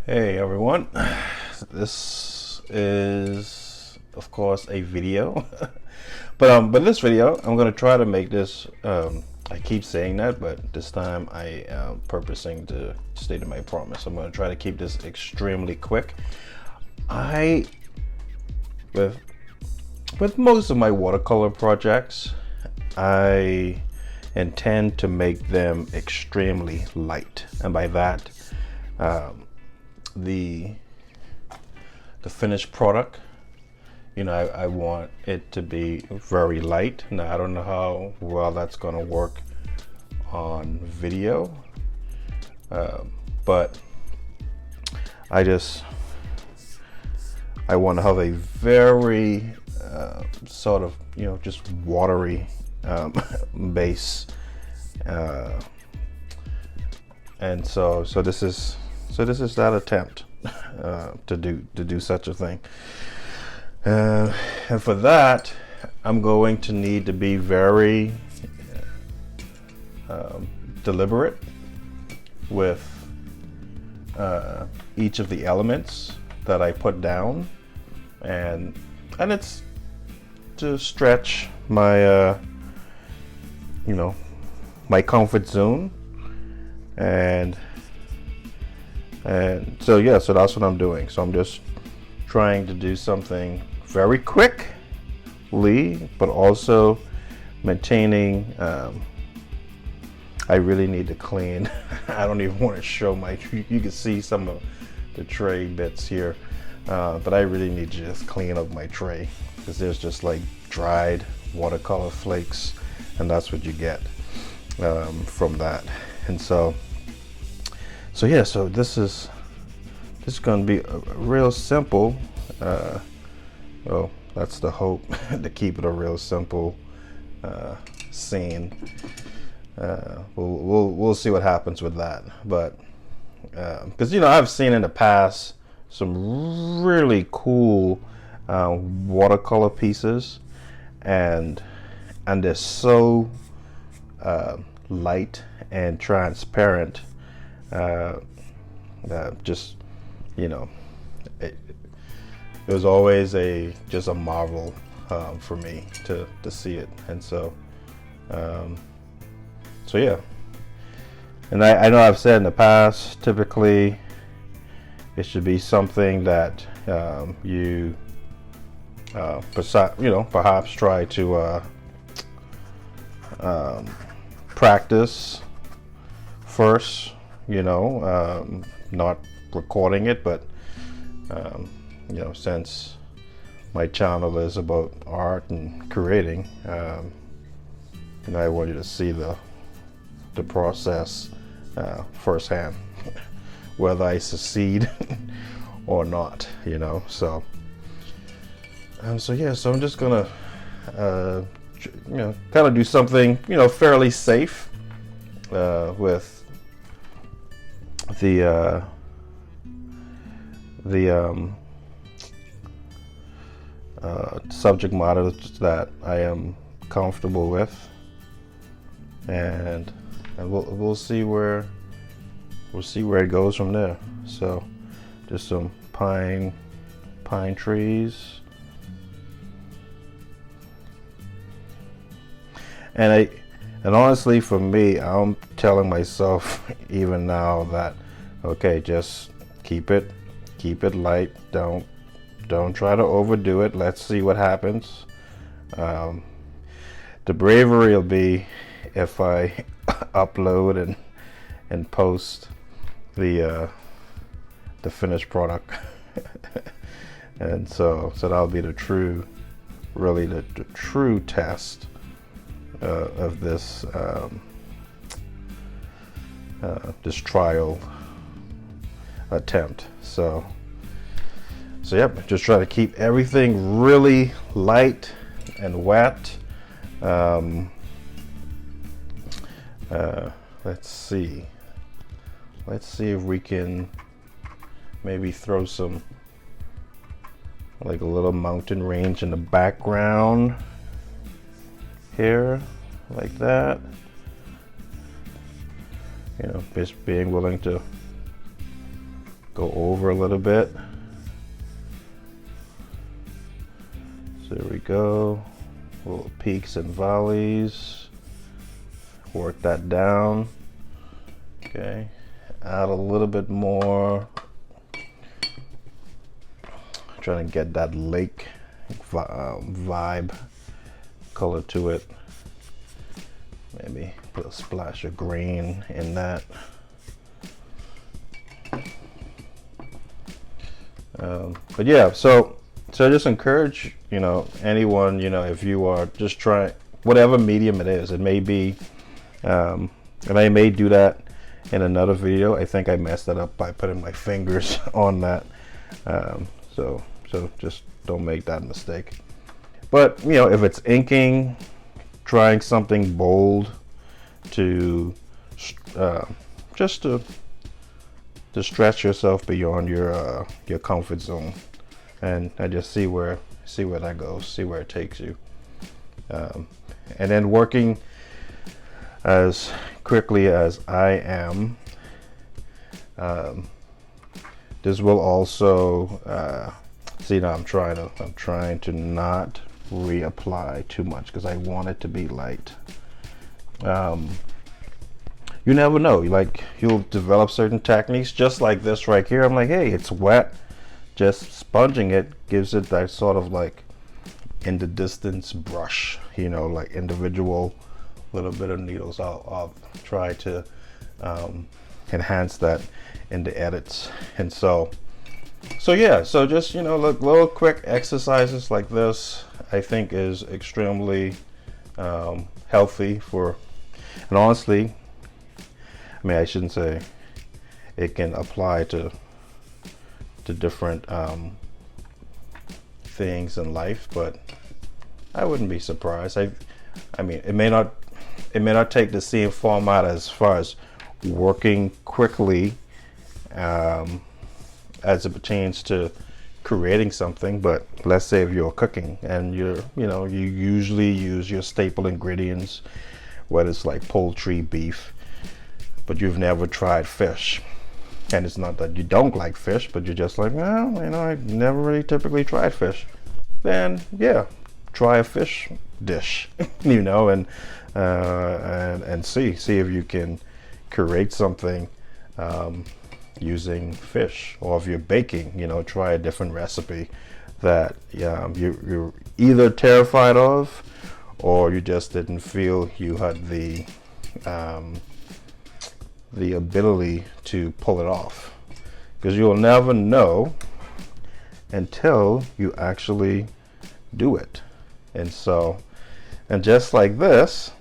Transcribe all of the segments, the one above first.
Hey everyone, this is of course a video, but this video I'm gonna try to make this. I keep saying that, but this time I am purposing to stay to my promise. I'm gonna try to keep this extremely quick. I with most of my watercolor projects, I intend to make them extremely light, and by that. The finished product, I want it to be very light. Now I don't know how well that's gonna work on video, but I want to have a very sort of just watery base, and so this is that attempt to do such a thing, and for that I'm going to need to be very deliberate with each of the elements that I put down, and it's to stretch my my comfort zone, and so that's what I'm doing. So I'm just trying to do something very quickly, but also maintaining. I really need to clean. I don't even want to show my. You can see some of the tray bits here, but I really need to just clean up my tray, because there's just like dried watercolor flakes, and that's what you get from that. And so this is going to be a real simple. Well, that's the hope, to keep it a real simple scene. We'll see what happens with that, but because I've seen in the past some really cool watercolor pieces, and they're so light and transparent. Just it was always just a marvel for me to see it, and so yeah. And I know I've said in the past, typically it should be something that you perhaps try to practice first, not recording it, but since my channel is about art and creating, I want you to see the process firsthand, whether I succeed or not, so I'm just gonna kind of do something fairly safe with the subject matter that I am comfortable with, and we'll see where it goes from there. So just some pine trees, and honestly, for me, I'm telling myself even now that, okay, just keep it light. Don't try to overdo it. Let's see what happens. The bravery will be if I upload and post the finished product, and so that'll be the true test of this this trial attempt. So yep, just try to keep everything really light and wet. Let's see if we can maybe throw some, like, a little mountain range in the background here, like that. Just being willing to go over a little bit. So there we go. Little peaks and valleys. Work that down. Okay. Add a little bit more. Trying to get that lake vibe color to it. Maybe put a splash of green in that. But yeah, so I just encourage, you know, anyone, you know, if you are just trying whatever medium it is, it may be, and I may do that in another video. I think I messed that up by putting my fingers on that. So just don't make that mistake. But you know, if it's inking, trying something bold to just to stretch yourself beyond your comfort zone, and just see where that goes, see where it takes you, and then working as quickly as I am. This will also see, now I'm trying to not reapply too much because I want it to be light. You never know, like you'll develop certain techniques just like this right here. I'm like, hey, it's wet, just sponging it gives it that sort of like in the distance brush, you know, like individual little bit of needles. I'll try to enhance that in the edits. And so yeah, so just, you know, look, little quick exercises like this I think is extremely healthy for, and honestly, I mean, I shouldn't say it can apply to different things in life, but I wouldn't be surprised. I mean, it may not take the same format as far as working quickly as it pertains to creating something, but let's say if you're cooking and you usually use your staple ingredients, whether it's like poultry, beef, but you've never tried fish. And it's not that you don't like fish, but you're just like, well, you know, I've never really typically tried fish. Then yeah, try a fish dish, you know, and see if you can create something using fish. Or if you're baking, you know, try a different recipe that you're either terrified of, or you just didn't feel you had the ability to pull it off, because you'll never know until you actually do it. And so, and just like this,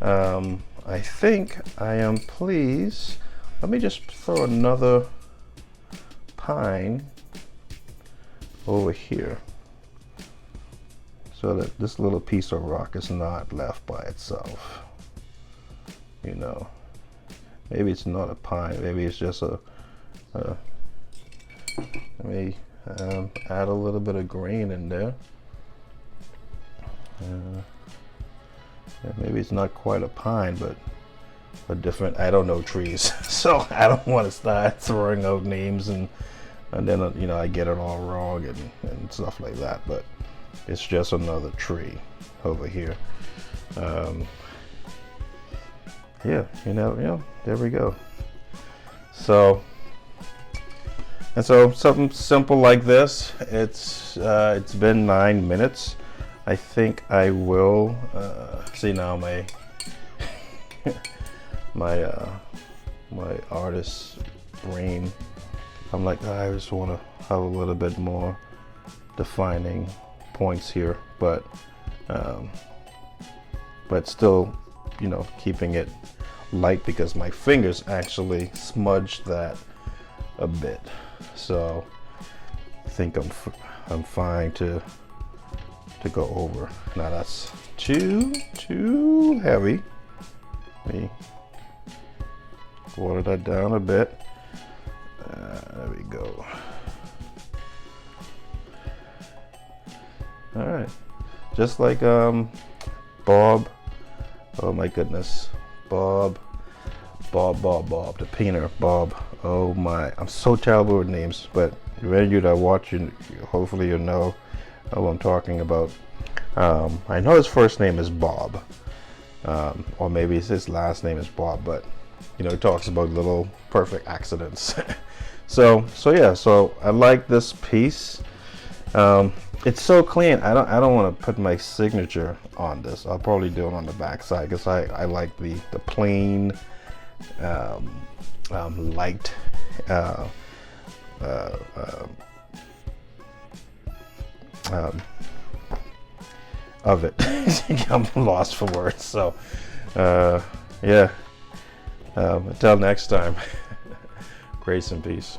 I think I am pleased. Let me just throw another pine over here so that this little piece of rock is not left by itself, you know. Maybe it's not a pine, maybe it's just let me add a little bit of green in there. Maybe it's not quite a pine, but a different, I don't know trees. So I don't want to start throwing out names and then, you know, I get it all wrong and stuff like that, but it's just another tree over here. Yeah, you know, there we go. So, and so something simple like this, it's been 9 minutes. I think I will see now my my artist's brain. I'm like, I just want to have a little bit more defining points here, but still, you know, keeping it light because my fingers actually smudged that a bit. So I think I'm fine to go over. Now that's too heavy. Let me water that down a bit. There we go. All right, just like Bob. Oh my goodness, Bob Bob, the painter, Bob. Oh my, I'm so terrible with names, but many of you that watch, hopefully you know who I'm talking about. I know his first name is Bob, or maybe his last name is Bob, but he talks about little perfect accidents. so yeah, so I like this piece. It's so clean. I don't want to put my signature on this. I'll probably do it on the back side because I like the plain light of it. I'm lost for words. So yeah, until next time, grace and peace.